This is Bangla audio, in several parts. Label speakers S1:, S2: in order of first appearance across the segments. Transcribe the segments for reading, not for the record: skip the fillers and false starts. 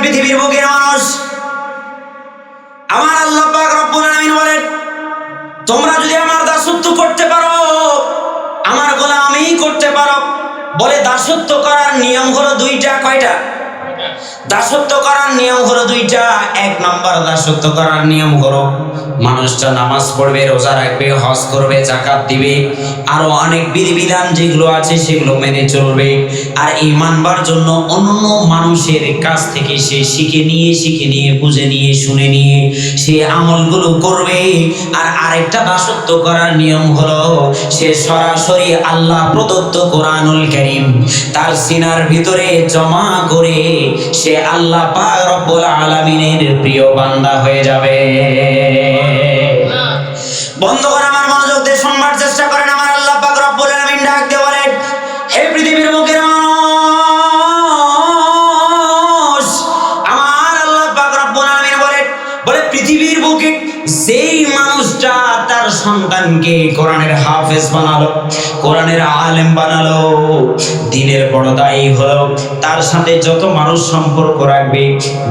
S1: পৃথিবীর বুকের মানুষ, আমার আল্লাহ পাক রব্বুল আলামিন বলেন, তোমরা যদি আমার দাসত্ব করতে পারো, আমার গোলামি করতে পারো। বলে দাসত্ব করার নিয়ম হলো দুইটা। কয়টা? দাসত্ব করার নিয়ম হলো দুইটা। এক নম্বর দাসত্ব করার নিয়ম হলো মানুষটা নামাজ পড়বে, রোজা রাখবে, হজ করবে, যাকাত দিবে, আরো অনেক বিধিবিধান যেগুলো আছে সেগুলো মেনে চলবে। আর এই মানবার জন্য অন্য মানুষের কাছ থেকে সে শিখে নিয়ে বুঝে নিয়ে শুনে নিয়ে সে আমলগুলো করবে। আর আরেকটা দাসত্ব করার নিয়ম হলো সে সরাসরি আল্লাহ প্রদত্ত কোরআনুল কারীম তার সিনার ভিতরে জমা করে সে আল্লাহ পাক রব্বুল আলামিনের প্রিয় বান্দা হয়ে যাবে। বন্ধুগণ, আমার মনোযোগ দিয়ে শুনবার চেষ্টা করেন। আমার আল্লাহ পাক রব্বুল আলামিন ডাক দিয়ে বলেন, হে পৃথিবীর বুকের মানুষ, আমার আল্লাহ পাক রব্বুল আলামিন বলে পৃথিবীর বুকে যেই মানুষটা তার সন্তানকে কোরআনের হাফেজ বানালো, কোরআনের আলেম বানালো, দিনের বড় দায়ী হলো, তার সাথে যত মানুষ সম্পর্ক রাখবে,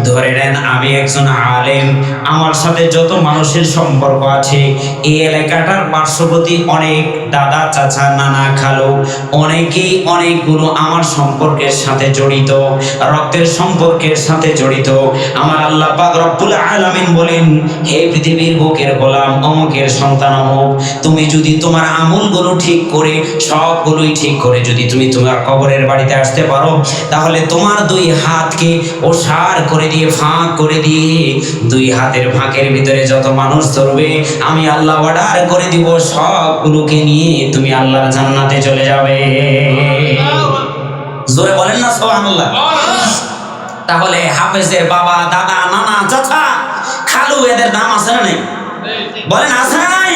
S1: ধরে নেন আমি একজন আলেম, আমার সাথে যত মানুষের সম্পর্ক আছে, এই এলাকাটার পার্শ্ববর্তী অনেক দাদা, চাচা, নানা, খালু, অনেকেই অনেকগুলো আমার সম্পর্কের সাথে জড়িত, রক্তের সম্পর্কের সাথে জড়িত। আমার আল্লাহ পাক রব্বুল আলামিন বলেন, হে পৃথিবীর বুকের গোলাম অমুকের সন্তান অমুক, তুমি যদি তোমার আমলগুলো ঠিক করে, সবগুলোই ঠিক করে যদি তুমি তোমার কবরের বাড়িতে আসতে পারো, তাহলে তোমার দুই হাতকে ওসার করে দিয়ে, ফাঁক করে দিয়ে, দুই হাতের ফাঁকের ভিতরে যত মানুষ ধরবে, আমি আল্লাহ অর্ডার করে দিব সবগুলোকে নিয়ে তুমি আল্লাহর জান্নাতে চলে যাবে। জোরে বলেন না সুবহানাল্লাহ। তাহলে হাফেজের বাবা, দাদা, নানা, চাচা, খালু, এদের নাম আছে না নাই? বলেন আছে না নাই?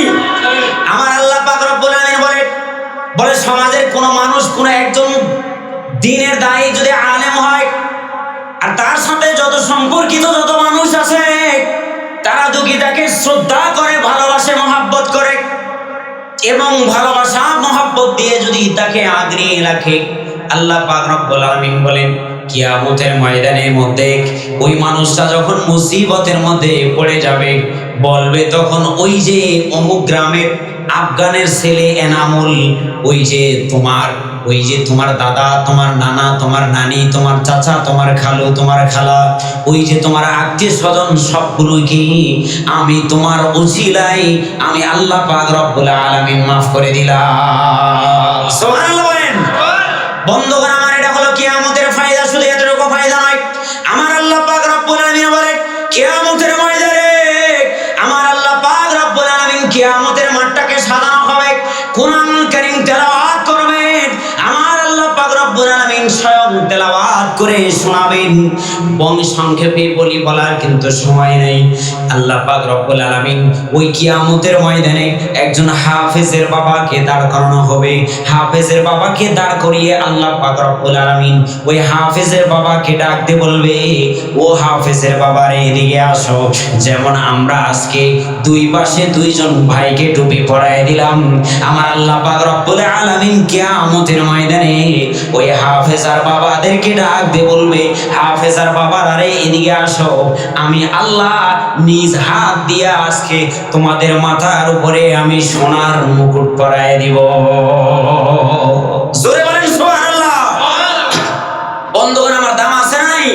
S1: আমার আল্লাহ পাক রব্বুল আলামিন বলে সমাজের কোন মানুষ, কোন একজন দ্বীনের দায়ী যদি আলেম হয়, আর তার সাথে যত সম্পর্কিত যত মানুষ আছে, তারা যদি তাকে শ্রদ্ধা করে, ভালোবাসে, মহব্বত করে, এবং ভালোবাসা মহব্বত দিয়ে যদি তাকে আগলিয়ে রাখে, আল্লাহ পাক রব্বুল আলামিন বলেন কিয়ামতের ময়দানের মধ্যে ওই মানুষটা যখন মুসিবতের মধ্যে পড়ে যাবে, বলবে তখন, ওই যে অমুক গ্রামের আফগানের ছেলে এনামুল, ওই যে তোমার দাদা, তোমার নানা, তোমার নানি, তোমার চাচা, তোমার খালু, তোমার খালা, ওই যে তোমার আত্মীয় স্বজন, সবগুলোকে আমি তোমার উছিলাই আমি আল্লাহ পাক রব্বুল আলামিন মাফ করে দিলাম। সুবহানাল্লাহ বলেন। বন্ধুগণ, আমার এটা হলো কিয়ামতের ফায়দা। শুধু এতটুকু ফায়দা নয়, আমার আল্লাহ পাক রব্বুল আলামিন বলেন কিয়ামতের ময়দানে আমার আল্লাহ পাক রব্বুল আলামিন কিয়ামতের মাঠটাকে সাজানো হবে, কোরআনুল কারীম তেলাওয়াত করবেন, আমার আল্লাহ পাক রব্বুল আলামিন স্বয়ং তেলাওয়াত করে শোনাবেন। সংক্ষেপে বলার কিন্তু সময় নেই। আল্লাহ পাক রব্বুল আলামিন ওই কিয়ামতের ময়দানে একজন হাফেজের বাবাকে দাঁড় করানো হবে। হাফেজের বাবাকে দাঁড় করিয়ে আল্লাহ পাক রব্বুল আলামিন ওই হাফেজের বাবাকে ডাকতে বলবে, ও হাফেজের বাবা রে, এদিকে আসো। যেমন আমরা আজকে দুই পাশে দুইজন ভাইকে টুপি পরায় দিলাম, আমার আল্লাহ পাক রব্বুল আলামিন কিয়ামতের ময়দানে ওই হাফেজার বাবাদেরকে ডাকতে বলবে, হাফেজার বাবারা রে, এদিকে আসো। আমি আল্লাহ নিজ হাত দিয়ে আজকে তোমাদের মাথার উপরে আমি সোনার মুকুট পরায় দিব। জোরে বলেন সুবহানাল্লাহ। বন্ধুগণ, আমার দাম আছে নাই?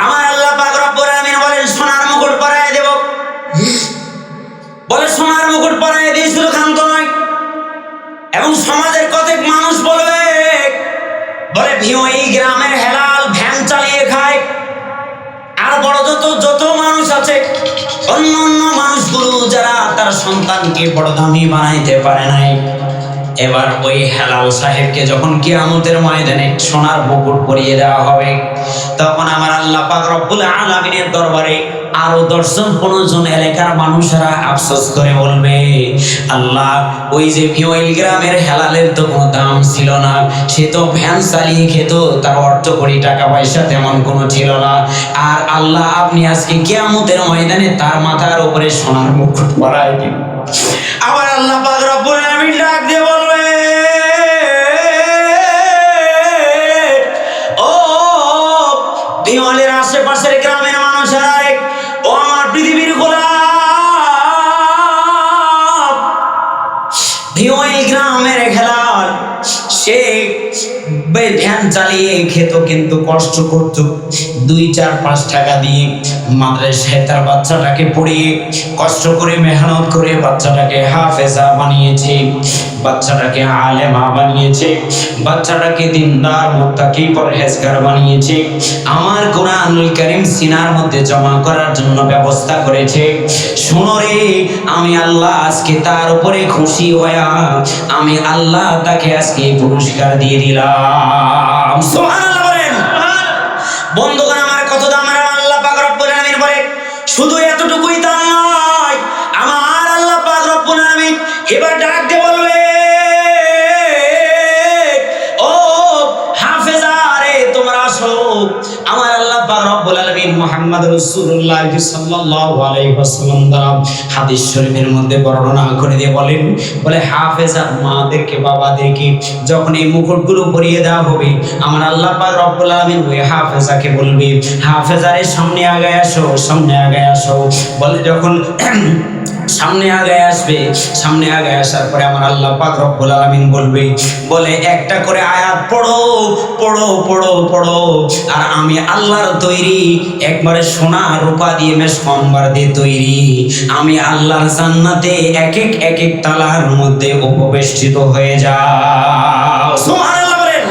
S1: আমার আল্লাহ পাক রব্বুল আলামিন বলেন সোনার মুকুট পরায় দেব। বলে সোনার মুকুট পরায় দিয়ে শুধু ক্ষান্ত নয়, এবং সমাজের কতক মানুষ বলবে, বলে এই গ্রামের হেলাল ভ্যান চালিয়ে খায়, আর বড় যত মানুষ আছে, অন্য মানুষগুলো যারা তার সন্তানকে বড় দামি বানাইতে পারে নাই, এবার ওই হেলাল সাহেবকে যখন কিয়ামতের ময়দানে সোনার মুকুট পরিয়ে দেওয়া হবে, তখন আমার আল্লাহ পাক রব্বুল আলামিনের দরবারে আরো 10-15 জন এলাকার মানুষরা আফসোস করে বলবে, আল্লাহ, ওই যে ভিওইল গ্রামের হেলালের তো কোনো দাম ছিল না, সে তো ভ্যান চালিয়ে খেত, তার অর্থ কোটি টাকা পয়সা তেমন কোনো ছিল না, আর আল্লাহ আপনি আজকে কিয়ামতের ময়দানে তার মাথার উপরে সোনার মুকুট পরায় দিন। আবার আল্লাহ পাক রব্বুল আলামিন ডাক দিয়ে বলবে, ও ভিওয়ালের আশেপাশের গ্রামের মানুষেরা, ও আমার পৃথিবীর গোলাপ, ভিওয়াল গ্রামের খেলার সে ভ্যান চালিয়ে খেত, কিন্তু কষ্ট করত। 2-4-5 টাকা দিয়ে মাদ্রাসায় তার বাচ্চাটাকে পড়িয়ে কষ্ট করে মেহনত করে বাচ্চাটাকে হাফেজা বানিয়েছে, বাচ্চাটাকে আলেমা বানিয়েছে, বাচ্চাটাকে দিনদার মুত্তাকি পরহেজগার বানিয়েছে। আমার কোরআনুল কারীম সিনার মধ্যে জমা করার জন্য ব্যবস্থা করেছে। শোনো রে, আমি আল্লাহ আজকে তার উপরে খুশি হয়া আমি আল্লাহ তাকে আজকে পুরস্কার দিয়ে দিলাম। সুবহানাল্লাহ বলেন। বন্ধুগণ, আমার কত দাম আমার আল্লাহ পাক রব্বুল আলামিন বলে, শুধু এতটুকুই দাম নয়, আমার আল্লাহ পাক রব্বুল আলামিন এবার ডাক দিয়ে বলবে, ও হাফেজারে তোমরা আসো। আমার আল্লাহ পাক রব্বুল আলামিন মুহাম্মদ রাসূলুল্লাহ সাল্লাল্লাহু আলাইহি ওয়াসাল্লাম দ্বারা হাদিস শরীফের মধ্যে বর্ণনা করে দিয়ে বলে হাফেজা মাদেরকে, বাবাদেরকে যখন এই মুকুটগুলো পরিয়ে দেওয়া হবে, আমার আল্লাহ পাক রব্বুল আলামিন ওই হাফেজাকে বলবে, হাফেজারে সামনে আগায় আসো, সামনে আগায় আসো। বলে যখন সামনে আগায় আসবে, সামনে আগায় আসার পরে আমার আল্লাহ পাক রব্বুল আলামিন বলে একটা করে আয়াত পড়ো পড়ো পড়ো পড়ো। আর আমি আল্লাহর তৈরি, একবারে সোনা রূপা দিয়ে মেশকম্বর দিয়ে তৈরি, আমি আল্লাহর জান্নাতে এক এক তালার মধ্যে উপবেষ্টিত হয়ে যাও। সুবহানাল্লাহ বলেন।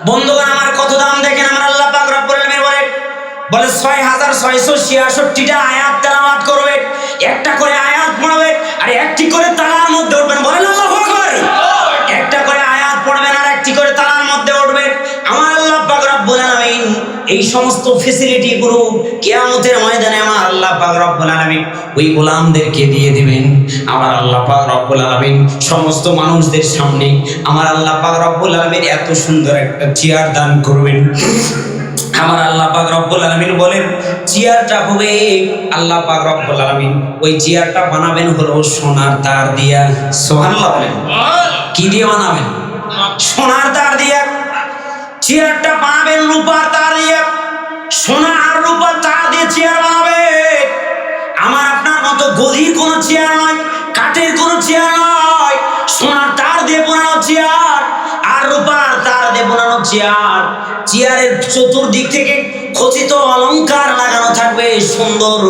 S1: বন্ধুগণ, আমার কত দাম দেখেন। আমার আল্লাহ পাক রব্বুল আলামিন বলে 6666টা আয়াত তেলাওয়াত করবে, একটা করে আয়াত পড়বে, আর একটি করে তালার মধ্যে উঠবেন। বলেন আল্লাহু আকবার। একটা করে আয়াত পড়বেন আর একটি করে তালার মধ্যে উঠবে। আমার আল্লাহ পাক রব্বুল আলামিন এই সমস্ত ফ্যাসিলিটি গুলো কিয়ামতের ময়দানে আমার আল্লাহ পাক রব্বুল আলামিন ওই গোলামদেরকে দিয়ে দিবেন। আমার আল্লাহ পাক রব্বুল আলামিন সমস্ত মানুষদের সামনে আমার আল্লাহ পাক রব্বুল আলামিন এত সুন্দর একটা চেয়ার দান করবেন। আমার আল্লাহ পাক রব্বুল আলামিন বলেন, চেয়ারটা হবে, আল্লাহ পাক রব্বুল আলামিন ওই চেয়ারটা বানাবেন হলো সোনার তার দিয়া। সুবহানাল্লাহ বলেন। কি দিয়ে বানাবেন? সোনার তার দিয়ে। চেয়ারটা বানাবেন রূপার তার দিয়ে, সোনা আর রূপার তার দিয়ে চেয়ার বানাবে। আমার আপনার মতো গদির কোনো চেয়ার নয়, কাঠের কোনো চেয়ার নয়, সোনার তার দিয়ে বানানো চেয়ার আর রূপার তার দিয়ে বানানো চেয়ার। চেয়ারের চতুর্দিক থেকে খচিত অলংকার লাগানো থাকবে, সুন্দর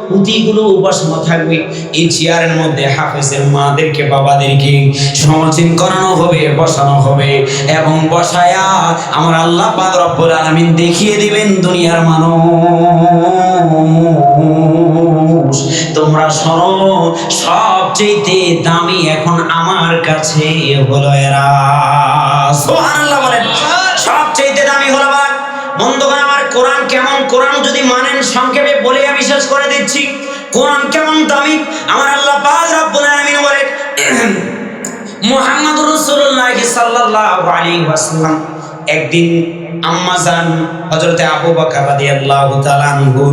S1: পুঁতিগুলো বসানো থাকবে। এই চেয়ারের মধ্যে হাফেজের মাদেরকে, বাবাদেরকে সমাসীন করানো হবে, বসানো হবে, এবং বসায়া আমার আল্লাহ পাক রব্বুল আলামিন দেখিয়ে দিবেন, দুনিয়ার মানুষ তোমরা শোনো, সবচেয়ে দামি এখন আমার কাছে হলো এরা। সুবহানাল্লাহ বলেন। সবচেয়ে দামি হলো এরা। বন্ধুগণ, আমার কোরআন কেমন, কোরআন যদি মানেন সংক্ষেপে বলে আমি শেষ করে দিচ্ছি। কোরআন কেমন দামি, আমার আল্লাহ পাক রব্বুল আলামিন বলেন, মুহাম্মদুর রাসূলুল্লাহ সাল্লাল্লাহু আলাইহি ওয়াসাল্লাম একদিন আম্মাজান হযরতে আবু বকর রাদিয়াল্লাহু তাআলা আনহু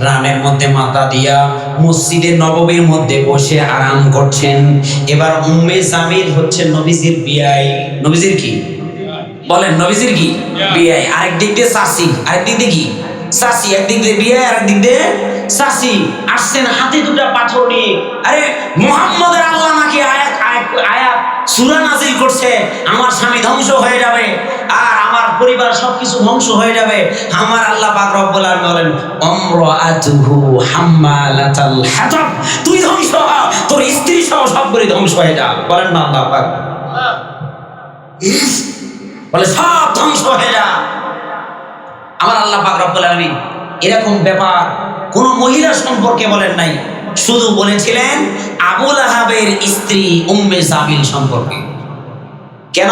S1: রানের মধ্যে মাথা দিয়া মসজিদে নববীর মধ্যে বসে আরাম করছেন। এবার উম্মে জামিল হচ্ছে নবীজির বিয়াই। নবীজির কি বলেন? নবীজির কি বিয়াই। আরেক দিক দিয়ে চাচি, আরেক দিক দিয়ে কি চাচি, একদিক দিয়ে বিয়াই আরেক দিক দিয়ে চাচি। আসছেন হাতে দুটা পাথর নিয়ে। আরে মুহাম্মদের আল্লাহ নাকি আয়াত সূরা নাযিল করছে, আমার স্বামী ধ্বংস হয়ে যাবে আর আমার পরিবার সবকিছু ধ্বংস হয়ে যাবে। আমার আল্লাহ পাক রব্বুল আলামিন বলেন, আমরাতুহু হাম্মালাতাল হাতাব, তুই ধ্বংস হ, তোর স্ত্রী সহ সবগুলো ধ্বংস হয়ে যা। বলেন না আল্লাহ পাক বলে সব ধ্বংস হয়ে যা। আমার আল্লাহ পাক রব্বুল আলামিন এরকম ব্যাপার কোন মহিলা সম্পর্কে বলেন নাই, শুধু বলেছিলেন আবু লাহাবের স্ত্রী উম্মে জামিল সম্পর্কে। কেন?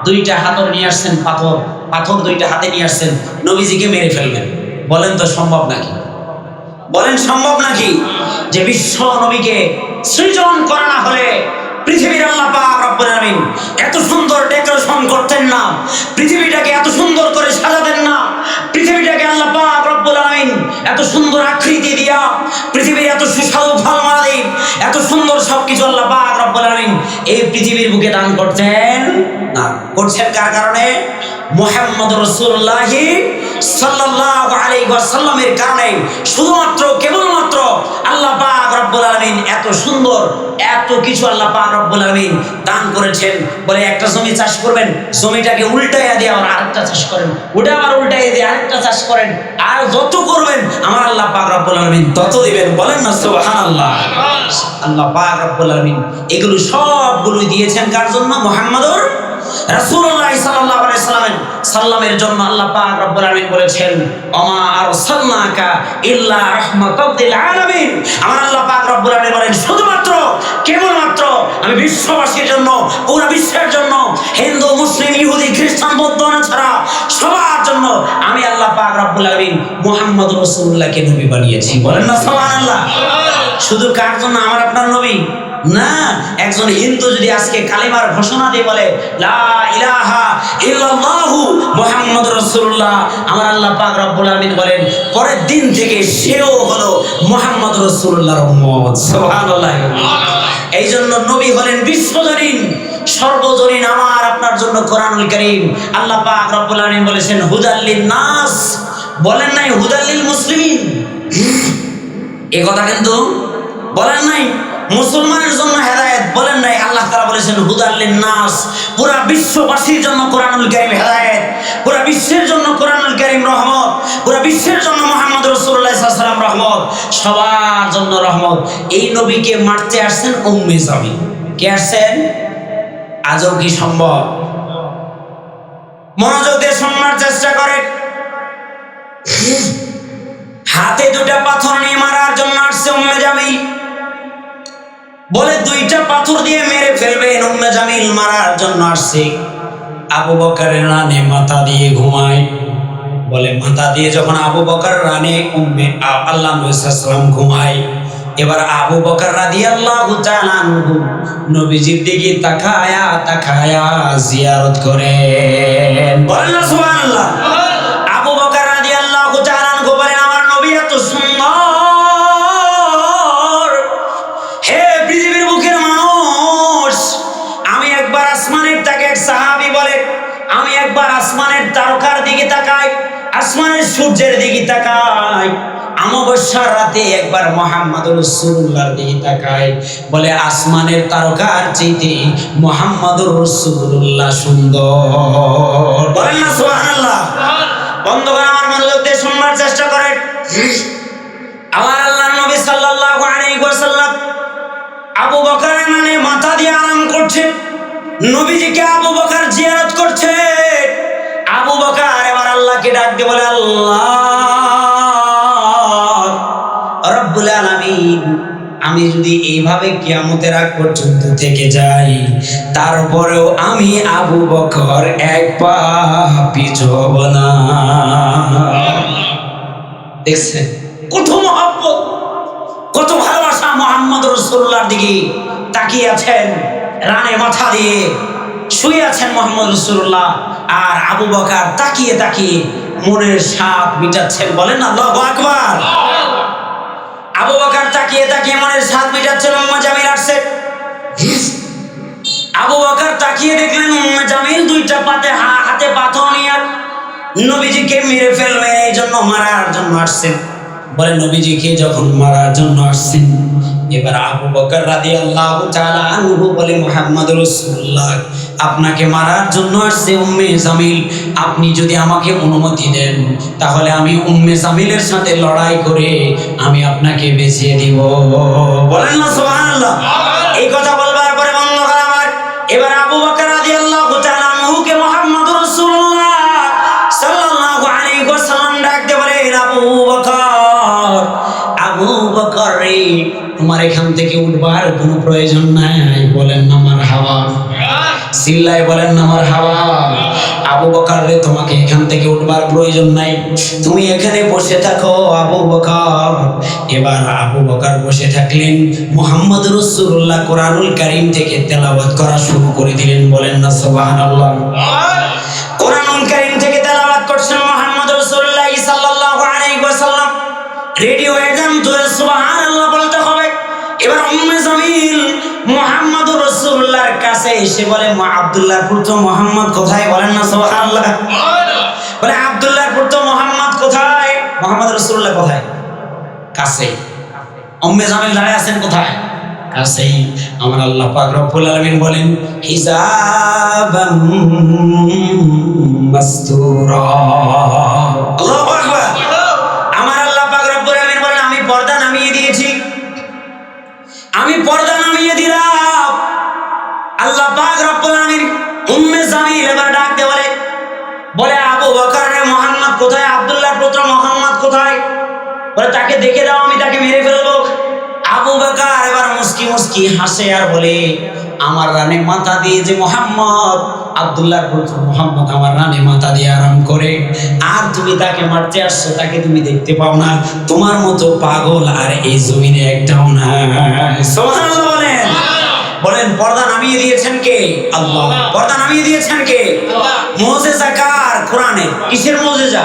S1: দুইটা হাতর নিয়ে আসছেন, পাথর দুইটা হাতে নিয়ে আসছেন, নবীজিকে মেরে ফেলবেন। বলেন তো সম্ভব নাকি? বলেন সম্ভব নাকি? যে বিশ্ব নবীকে সৃজন করা না হলে পৃথিবীর আল্লাহ পাক রব্বুল আলামিন এত সুন্দর ডেকোরেশন করতেন না, পৃথিবীটাকে এত সুন্দর করে সাজাতেন না, পৃথিবীটাকে আল্লাহ পাক রব্বুল আলামিন এত সুন্দর আকৃতি দিয়া, পৃথিবীর এত সুস্বাদু ফলমালাদি, এত সুন্দর সবকিছু আল্লাহ পাক রব্বুল আলামিন এই পৃথিবীর বুকে দান করতেন না। করছেন কার কারণে? মুহাম্মদ রাসূলুল্লাহ সাল্লাল্লাহু আলাইহি ওয়াসাল্লামের কারণে শুধুমাত্র কেবলমাত্র আল্লাহ পাক রব্বুল আলামিন এত সুন্দর এত কিছু আল্লাহ পাক রব্বুল আলামিন দান করেছেন। বলে একটা জমি চাষ করবেন, জমিটাকে উল্টাইয়া দিয়ে আবার আরেকটা চাষ করেন, ওটা আবার উল্টাইয়া দিয়ে আরেকটা চাষ করেন, আর যত করবেন আমার আল্লাহ পাক রব্বুল আলামিন তত দিবেন। বলেন না সুবহানাল্লাহ। আল্লাহ পাক রব্বুল আলামিন এগুলো সবগুলো দিয়েছেন কার জন্য? মুহাম্মদুর রাসূলুল্লাহ সাল্লাল্লাহু আলাইহি সাল্লামের জন্য। আল্লাহ পাক রব্বুল আলামিন বলেছেন ওমা আরসালনাকা ইল্লা রাহমাতাল লিল আলামিন। আমার আল্লাহ পাক রব্বুল আলামিন বলেন শুধুমাত্র কেবলমাত্র আমি বিশ্ববাসীর জন্য, পুরো বিশ্বের জন্য, হিন্দু মুসলিম ইহুদি খ্রিস্টান বৌদ্ধ ছাড়া সবার জন্য আমি আল্লাহ পাক রব্বুল আলামিন মুহাম্মদ রাসূলুল্লাহকে নবী বানিয়েছি। বলেন না সুবহানাল্লাহ। শুধু কার জন্য? আমার আপনার নবী না। একজন হিন্দু যদি আজকে কালিমার ঘোষণা দিয়ে বলে লা ইলাহা ইল্লাল্লাহু মুহাম্মাদুর রাসূলুল্লাহ, আমার আল্লাহ পাক রব্বুল আলামিন বলেন পরের দিন থেকে সেও হলো মুহাম্মাদুর রাসূলুল্লাহর উম্মত। সুবহানাল্লাহ। এই জন্য নবী হলেন বিশ্বজনীন, সর্বজনীন আমার আপনার জন্য কোরআনুল কারীম। আল্লাহ পাক রব্বুল আলামিন বলেছেন হুদাল লিন-নাস, বলেন নাই হুদাল লিল মুসলিমিন। এই কথা কিন্তু বলেন নাই মুসলমানের জন্য হেদায়েত, বলেন নাই। আল্লাহ তাআলা বলেছেন হুদাল লিন-নাস, পুরা বিশ্ববাসীর জন্য কোরআনুল কারীম হেদায়েত, পুরা বিশ্বের জন্য কোরআনুল কারীম রহমত, পুরা বিশ্বের জন্য মুহাম্মদ রাসূলুল্লাহ সাল্লাল্লাহু আলাইহি ওয়াসাল্লাম রহমত, সবার জন্য রহমত। এই নবীকে মারতে আসছেন উম্মে জামিল। কে আসছেন? আজও কি সম্ভব? মনোযোগ দিয়ে শোনার চেষ্টা করেন। হাতে দুটা পাথর নিয়ে মারার জন্য আসছে উম্মে জামিল। বলে দুইটা পাথর দিয়ে মেরে ফেলবেন। উম্মে জামিল মারার জন্য আসছে। আবু বকরের রানে মাথা দিয়ে ঘুমায়। বলে মাথা দিয়ে যখন আবু বকর রানে আল্লাহ নবী সাল্লাল্লাহু আলাইহি ওয়াসাল্লাম ঘুমায়, এবার আবু বকর রাদিয়াল্লাহু তাআলা আনহু নবীজির দিকে তাকায়া তাকায়া জিয়ারত করেন। বলেন না সুবহানাল্লাহ। আবু বকর রাদিয়াল্লাহু তাআলা আনহু বলেন আমার নবী এত সুন্দর, হে পৃথিবীর বুকের মানুষ, আমি একবার আসমানের তাকে এক সাহাবী বলে আমি একবার আসমানের তারকার দিকে তাকাই, আসমানের সূর্যের দিকে তাকাই, অমাবস্যার রাতে একবার মুহাম্মদুর রাসূলুল্লাহর দিকে তাকাই, বলে আসমানের তারকার চাইতে মুহাম্মদুর রাসূলুল্লাহ সুন্দর। বলেন না সুবহানাল্লাহ। বন্ধুগণ আমার মনোযোগ দিয়ে শোনার চেষ্টা করেন। আমার আল্লাহর নবী সাল্লাল্লাহু আলাইহি ওয়াসাল্লাম আবু বকরের মানে মাথা দিয়ে আরাম করছে। নবীজিকে আবু বকর জিয়ারত করছে। আবু বকর এবার আল্লাহকে ডাক দিয়ে বলে আল্লাহ রব্বুল আলামিন, আমি যদি এইভাবে কিয়ামতের আগ পর্যন্ত থেকে যাই, তারপরেও আমি আবু বকর এক পা পিছু হব না। দেখছেন কত মহব্বত, কত ভালোবাসা মুহাম্মদ রাসূলুল্লাহর দিকে তাকিয়ে আছেন। রানে মাথা দিয়ে শুয়ে আছেন মুহাম্মদ রাসূলুল্লাহ, আর আবু বকর তাকিয়ে তাকিয়ে মনের স্বাদ মিটাচ্ছেন। বলেন আল্লাহু আকবার। আবু বকর তাকিয়ে তাকিয়ে মনের স্বাদ মিটাচ্ছেন। উম্মে জামিল আসছে। আবু বকর তাকিয়ে দেখলেন উম্মে জামিল দুইটা হাতে পাথর নিয়ে নবীজিকে মেরে ফেলবে, এই জন্য মারার জন্য আসছেন। বলে নবীজিকে যখন মারার জন্য আসছেন, এবার আবু বকর রাদিয়াল্লাহু তাআলা আনহু বলে মুহাম্মদ রাসূলুল্লাহ আপনাকে মারার জন্য আসছে উম্মে জামিল, আপনি যদি আমাকে অনুমতি দেন তাহলে আমি উম্মে জামিলের সাথে লড়াই করে আমি আপনাকে বেঁচিয়ে দিব। বলেন না সুবহানাল্লাহ। এই কথা বলবার পরে বন্ধুগণ আমার এবার আবু বকর রাদিয়াল্লাহু তাআলা আনহুকে মুহাম্মদ রাসূলুল্লাহ সাল্লাল্লাহু আলাইহি ওয়াসাল্লাম ডাক দিয়ে বলেন আবু বকর, আবু বকর রে, তোমার এখান থেকে উঠবার কোনো প্রয়োজন নাই। বলেন না মারহাবা। চিল্লায় বলেন না মারহাবা। আবু বকর রে, তোমাকে এখান থেকে উঠবার প্রয়োজন নাই, তুমি এখানে বসে থাকো আবু বকর। এবার আবু বকর বসে থাকলেন। মুহাম্মদ রাসূলুল্লাহ কোরআনুল কারীম থেকে তেলাওয়াত করা শুরু করে দিলেন। বলেন না সুবহানাল্লাহ। কোরআনুল কারীম থেকে তেলাওয়াত করছেন মুহাম্মদ রাসূলুল্লাহ সাল্লাল্লাহু আলাইহি ওয়াসাল্লাম। রেডিও একদম জোরে সুবহানাল্লাহ বলতে হবে এবার উম্মে জামিল মুহাম্মদুর রাসূলুল্লাহর কাছে এসে বলে, আব্দুল্লাহর পুত্র মুহাম্মদ কোথায়? বলেন না সুবহানাল্লাহ। বলে আব্দুল্লাহর পুত্র মুহাম্মদ কোথায়? মুহাম্মদ রাসূলুল্লাহ কোথায়? কাছে। উম্মে জামিল দাঁড়ায় আছেন কোথায়? কাছেই। আমার আল্লাহ পাক রব্বুল আলামিন বলেন, হিজাবাম মাসতুরা। আল্লাহু আকবার। আমার আল্লাহ পাক রব্বুল আলামিন বলেন, আমি পর্দা নামিয়ে দিয়েছি, আমি পর্দা নামিয়ে দিলাম। আল্লাহ পাক রব্বুল আলামিন উম্মে জামিল এবার ডাক দিয়ে বলে আবু বকর রে, মুহাম্মদ কোথায়? আব্দুল্লাহর পুত্র মুহাম্মদ কোথায়? বলে তাকে দেখে দাও, আমি তাকে মেরে ফেলবো। আবু বকর এবার মুস্কি মুস্কি হাসে আর বলে, আমার রানে মাথা দিয়ে যে মুহাম্মদ, আব্দুল্লাহর পুত্র মুহাম্মদ আমার রানে মাথা দিয়ে আরাম করে, আর তুমি তাকে মারতে আসছো, তাকে তুমি দেখতে পাও না? তোমার মতো পাগল আর এই জমিনে একটাও না। সুবহানাল্লাহ বলেন। বলেন পর্দা নামিয়ে দিয়েছেন কে? আল্লাহ। পর্দা নামিয়ে দিয়েছেন কে? আল্লাহ। মুজিজা কার? কোরআনের। কিসের মুজিজা?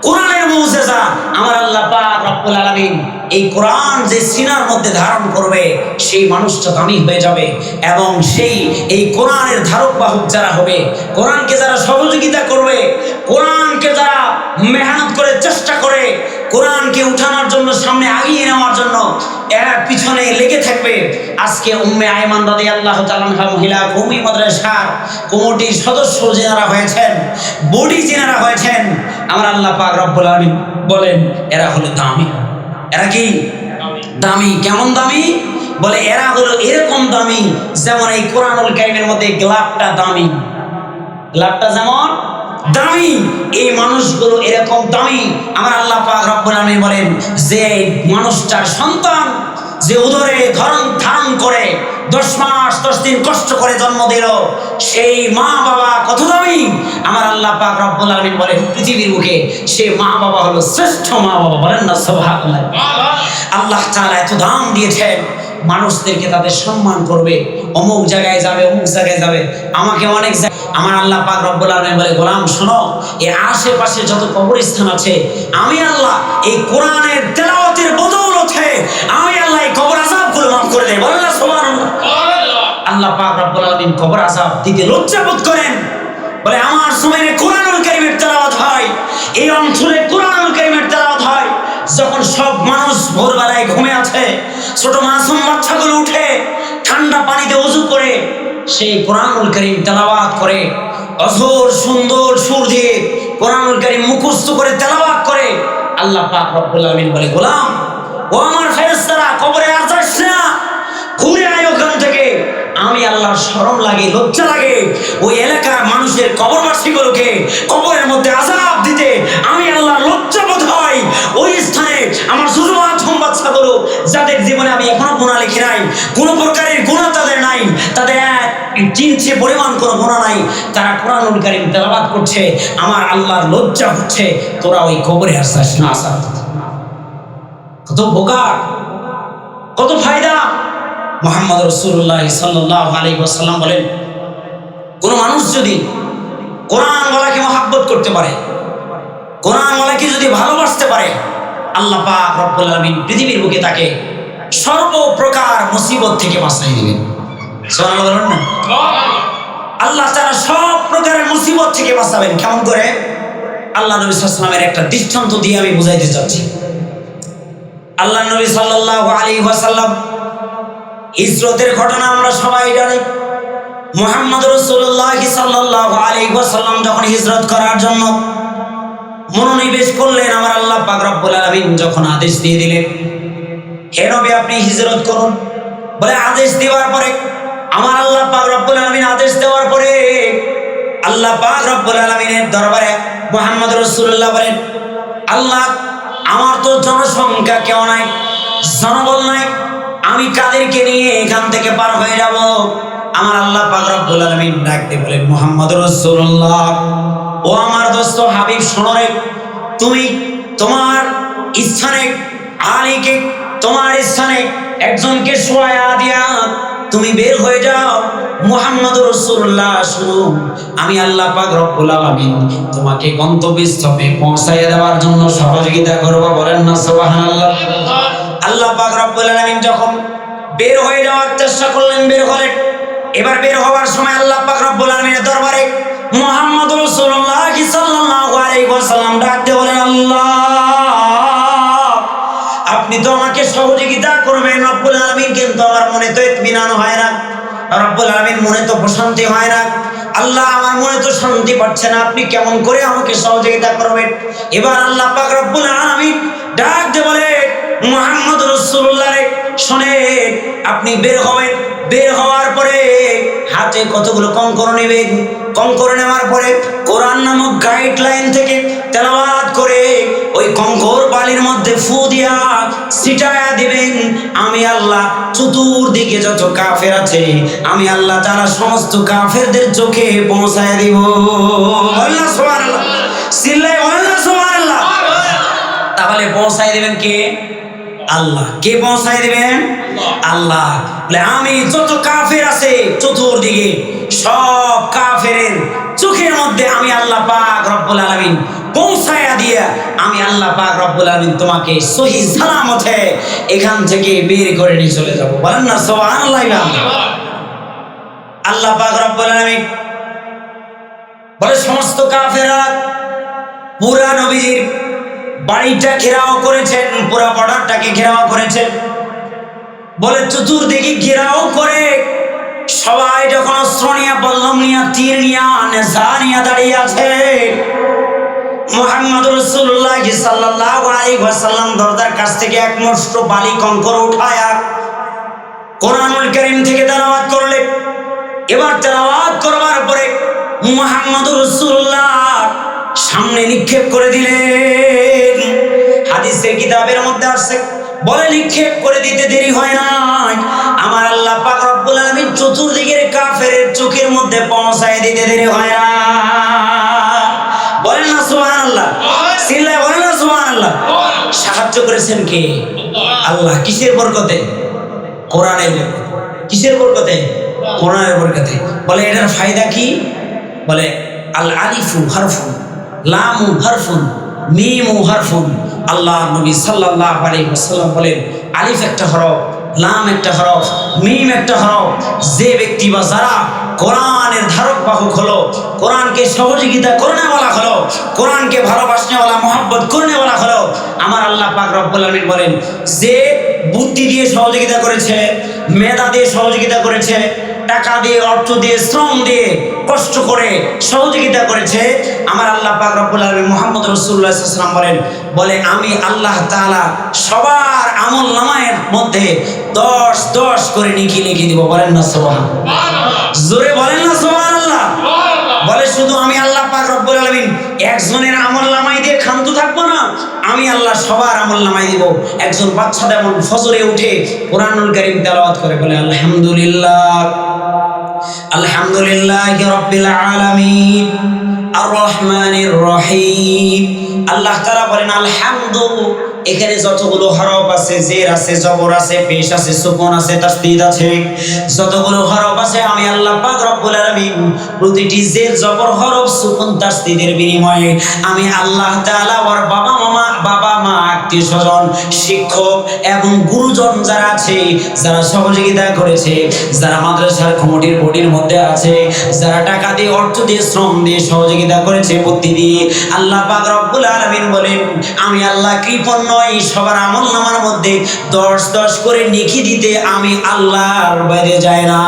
S1: কোরআনের মুজিজা। আমার আল্লাহ পাক রব্বুল আলামিন এই কোরআন যে সিনার মধ্যে ধারণ করবে, সেই মানুষটা দামি হয়ে যাবে। এবং সেই এই কোরআনের ধারক বাহক যারা হবে, কোরআনকে যারা সহযোগিতা করবে, কোরআনকে যারা মেহনত করে চেষ্টা করে, কোরআনকে উঠানোর জন্য, সামনে আগিয়ে নেওয়ার জন্য এর পিছনে লেগে থাকবে। আজকে উম্মে আয়মান রাদিয়াল্লাহু তাআলা আনহা মহিলা কওমি মাদ্রাসার কমিটির সদস্য যারা হয়েছেন, বডি যারা হয়েছেন, আমার আল্লাহ পাক রব্বুল আলামিন বলেন এরা হলো দামি। এরা কি দামি? কেমন দামি? বলে এরা হলো এরকম দামি যেমন এই কোরআনুল কারীমের মধ্যে গ্লাভটা দামি। গ্লাভটা যেমন দামি, এই মানুষগুলো এরকম দামি। আমার আল্লাহ পাক রব্বুল আলামিন বলেন যে মানুষটার সন্তান যে উদরে ধারণ করে 10 মাস 10 দিন কষ্ট করে জন্ম দিল, সেই মা বাবা কত দামি। আমার আল্লাহ পাক রব্বুল আলামিন বলেন পৃথিবীর বুকে সেই মা বাবা হলো শ্রেষ্ঠ মা বাবা। বলেন না সুবহানাল্লাহ। আল্লাহ তাআলা এত দাম দিয়েছেন, মানুষদেরকে তাদের সম্মান করবে, অমুক জায়গায় যাবে, অমুক জায়গায় যাবে, আমাকে অনেক আমার আল্লাহ পাক রব্বুল আলামিন বলে, গোলাম শোনো, এই আশেপাশে যত কবরস্থান আছে, আমি আল্লাহ এই কোরআনের তেলাওয়াতের বদৌলতে আমি আল্লাহ এই কবর আযাবগুলো মাফ করে দেই। বলেন না সুবহানাল্লাহ। আল্লাহ পাক রব্বুল আলামিন কবর আযাব দিতে লজ্জা বোধ করেন। বলে আমার জমিনে কোরআনুল কারীমের তেলাওয়াত হয়, এই অঞ্চলে কোরআনুল কারীমের তেলাওয়াত হয়, যখন সব মানুষ ভোরবেলায় ঘুমে আছে, ছোট মাসুম বাচ্চাগুলো উঠে ঠান্ডা পানিতে ওযু করে সেই কোরআনুল কারীম তেলাওয়াত করে, অঝোর সুন্দর সুর দিয়ে কোরআনুল কারীম মুখস্থ করে তেলাওয়াত করে, আল্লাহ পাক রব্বুল আলামিন বলে, গোলাম ও আমার ফেরেশতারা, কবরে আর যাস না, ঘুরে আয় ওখান থেকে। আমি আল্লাহর শরম লাগে, লজ্জা লাগে ওই এলাকার মানুষের কবরবাসীগুলোকে কবরের মধ্যে আযাব দিতে। আমি আল্লাহর লজ্জা বোধ হয় ওই স্থানে আমার সুজুমাত বাচ্চাগুলো, যাদের জীবনে আমি এখনো গুনাহ লিখি নাই, কোনো প্রকারের গুনাহ তাদের নাই, তাদের চিনছে পরিমাণ কোনো গুনাহ নাই, তারা কোরআনুল কারীম তেলাওয়াত করছে, আমার আল্লাহর লজ্জা হচ্ছে। তোরা ওই কবরে আসছিস না। আসা কত বোকা, কত ফায়দা। মুহাম্মদ রাসূলুল্লাহ সাল্লাল্লাহু আলাইহি ওয়াসাল্লাম বলেন, কোন মানুষ যদি কোরআনওয়ালাকে মহব্বত করতে পারে, কোরআনওয়ালাকে যদি ভালোবাসতে পারে, আল্লাহ পাক রব্বুল আলামিন পৃথিবীর বুকে তাকে সর্বপ্রকার মুসিবত থেকে বাঁচিয়ে দিবেন। সুবহানাল্লাহ বলেন না। আল্লাহ তাআলা সব প্রকারের মুসিবত থেকে বাঁচাবেন। কেমন করে? আল্লাহ নবী সাল্লাল্লাহু আলাইহি ওয়াসাল্লামের একটা দৃষ্টান্ত দিয়ে আমি বুঝাইতে চাচ্ছি। আল্লাহ নবী সাল্লাল্লাহু আলাইহি ওয়াসাল্লাম হিজরতের ঘটনা আমরা সবাই জানি। মুহাম্মদ রাসূলুল্লাহ সাল্লাল্লাহু আলাইহি ওয়াসাল্লাম যখন হিজরত করার জন্য মনোনিবেশ করলেন, আমার আল্লাহ পাক রব্বুল আলামিন যখন আদেশ দিয়ে দিলেন, হে নবী আপনি হিজরত করুন, বলে আদেশ দেওয়ার পরে আমার আল্লাহ পাক রব্বুল আলামিন আদেশ দেওয়ার পরে আল্লাহ পাক রব্বুল আলামিনের দরবারে মুহাম্মদ রাসূলুল্লাহ বলেন, আল্লাহ আমার তো জনসংখ্যা কেউ নাই, জনবল নাই, আমি কাদেরকে নিয়ে এখান থেকে পার হয়ে যাব? আমার আল্লাহ পাক রব্বুল আলামিন ডাকতে বলেন, মুহাম্মদ রাসূলুল্লাহ, ও আমার দোস্ত হাবিব শোনো রে, তুমি তোমার স্থানে আলীকে, তোমার স্থানে একজনকে শোয়া দিয়া তুমি বের হয়ে যাও। মুহাম্মদ রাসূলুল্লাহ শুনো, আমি আল্লাহ পাক রব্বুল আলামিন তোমাকে গন্তব্যস্থলে পৌঁছাইয়া দেওয়ার জন্য সহযোগিতা করব। বলেন না সুবহানাল্লাহ। আল্লাহ পাক রব্বুল আলামিন যখন বের হয়ে যাওয়ার চেষ্টা করলেন, বের হলেন। এবার বের হওয়ার সময় আল্লাহ পাক রব্বুল আলামিনের দরবারে মুহাম্মদ রাসূলুল্লাহ সাল্লাল্লাহু আলাইহি ওয়াসাল্লাম ডাক দিয়ে বলেন, আল্লাহ আপনি তো আমাকে সহযোগিতা করবেন রব্বুল আলামিন, কিন্তু আমার মনে তো ইতমিনান হয় না, রব্বুল আলামিন মনে তো প্রশান্তি হয় না। আল্লাহ আমার মনে তো শান্তি পাচ্ছে না, আপনি কেমন করে আমাকে সহযোগিতা করবেন? এবার আল্লাহ পাক রব্বুল আলামিন ডাক দিয়ে বলে, মুহাম্মদ রাসূলুল্লাহ রে শুনেন, আপনি বের হবেন, বের হওয়ার পরে হাতে কতগুলো কঙ্কর নেবেন, কঙ্কর নেওয়ার পরে কোরআন নামক গাইডলাইন থেকে তেলাওয়াত করে ওই কঙ্কর বালির মধ্যে ফু দিয়া ছিটায়া দিবেন। আমি আল্লাহ চতুর্দিকে যত কাফের আছে আমি আল্লাহ তাআলা সমস্ত কাফেরদের চোখে পৌঁছায় দিব। আল্লাহ সুবহানাল্লাহ, চিল্লায় আল্লাহ সুবহানাল্লাহ। তাহলে পৌঁছায় দিবেন কে? আল্লাহ। কে পৌঁছায় দিবেন? আল্লাহ। আমি যত কাফের আছে চতুর্দিকে সব কাফেরের চোখের মধ্যে আমি আল্লাহ পাক রব্বুল আলামিন পৌঁছায়া দিয়া আমি আল্লাহ পাক রব্বুল আলামিন তোমাকে সহি সালামতে এখান থেকে বের করে নিয়ে চলে যাব। বলেন না সুবহানাল্লাহ। আল্লাহ পাক রব্বুল আলামিন বলে সমস্ত কাফেররা পুরা নবীজির বাড়িটা ঘেরাও করেছেন, পুরা বর্ডারটাকে ঘেরাও করেছেন। বলে চতুর্দিকে ঘেরাও করে সবাই যখন অস্ত্র নিয়ে, বল্লম নিয়ে, তীর নিয়ে, নেজা নিয়ে দাঁড়িয়ে আছে, মুহাম্মদ রাসূলুল্লাহ সাল্লাল্লাহু আলাইহি ওয়াসাল্লাম দরজার কাছ থেকে এক মুষ্ঠ বালি কঙ্কর উঠায়া কোরআনুল কারীম থেকে তেলাওয়াত করলে। এবার তেলাওয়াত করবার পরে মুহাম্মদ রাসূলুল্লাহ সামনে নিক্ষেপ করে দিলেন। হাদিসের কিতাবের মধ্যে আসছে, বলে নিক্ষেপ করে দিতে দেরি হয় না, আমার আল্লাহ পাক রব্বুল আলামিন চতুর্দিকের কাফেরের চোখের মধ্যে পৌঁছায় দিতে দেরি হয় না। বলেন না সুবহানাল্লাহ, চিল্লায় বলেন না সুবহানাল্লাহ। সাহায্য করেছেন কে? আল্লাহ। কিসের বরকতে? কোরআনের বরকতে। কিসের বরকতে? কোরআনের বরকতে। বলে এটার ফায়দা কি? বলে আল আলিফু হারফুন, লামু হারফুন, মিমু হারফুন। আল্লাহ নবী সাল্লাল্লাহু আলাইহি ওয়াসাল্লাম বলেন, আলিফ একটা হরফ, লাম একটা হরফ, মিম একটা হরফ। যে ব্যক্তি বা যারা কোরআনের ধারক বাহক হলো, কোরআনকে সহযোগিতা করনেওয়ালা হলো, কোরআনকে ভালোবাসনেওয়ালা, মহব্বত করনেওয়ালা হলো, আমার আল্লাহ পাক রব্বুল আলামিন বলেন যে বুদ্ধি দিয়ে সহযোগিতা করেছে, মেধা দিয়ে সহযোগিতা করেছে, টাকা দিয়ে, অর্থ দিয়ে, শ্রম দিয়ে, কষ্ট করে সহযোগিতা করেছে, আমার আল্লাহ পাক রব্বুল আলামিন মুহাম্মদ রাসূলুল্লাহ সাল্লাল্লাহু আলাইহি ওয়াসাল্লাম বলেন, বলে আমি আল্লাহ তাআলা সবার আমল নামায়ের মধ্যে 10 করে নেকি লিখে দিব। বলেন না সুবহানাল্লাহ, জোরে বলেন না সুবহানাল্লাহ। বলে শুধু আমি আল্লাহ পাক রব্বুল আলামিন একজনের আমল নামায় দিয়ে ক্ষান্ত থাকবো না, আমি আল্লাহ সবার আমল নামায় দিব। একজন বাচ্চা যেমন ফজরে উঠে কোরআনুল কারীম তেলাওয়াত করে, বলে আলহামদুলিল্লাহ, আলহামদুলিল্লাহি রাব্বিল আলামিন আর রহমানির রহিম। আল্লাহ তাআলা বলেন আলহামদু, এখানে যতগুলো হরফ আছে, জের আছে, জবর আছে, পেশ আছে, সুকুন আছে, তাসদীদ আছে, যতগুলো হরফ আছে আমি আল্লাহ পাক রব্বুল আলামিন প্রতিটি জের, জবর, হরফ, সুকুন, তাসদীদের বিনিময়ে আমি আল্লাহ তাআলা ওর বাবা মা, আত্মীয়স্বজন, শিক্ষক এবং গুরুজন যারা আছে, যারা সহযোগিতা করেছে, যারা মাদ্রাসার কমিটির বোর্ডের মধ্যে আছে, যারা টাকা দিয়ে, অর্থ দিয়ে, শ্রম দিয়ে সহযোগিতা করেছে, বুদ্ধি দিয়ে, আল্লাহ পাক রব্বুল আলামিন বলেন আমি আল্লাহ কৃপণ নয়, সবার আমলনামার মধ্যে 10 করে নেকি দিতে আমি আল্লাহর বাইরে যাই না।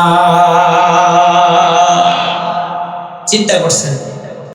S1: চিন্তা করছেন?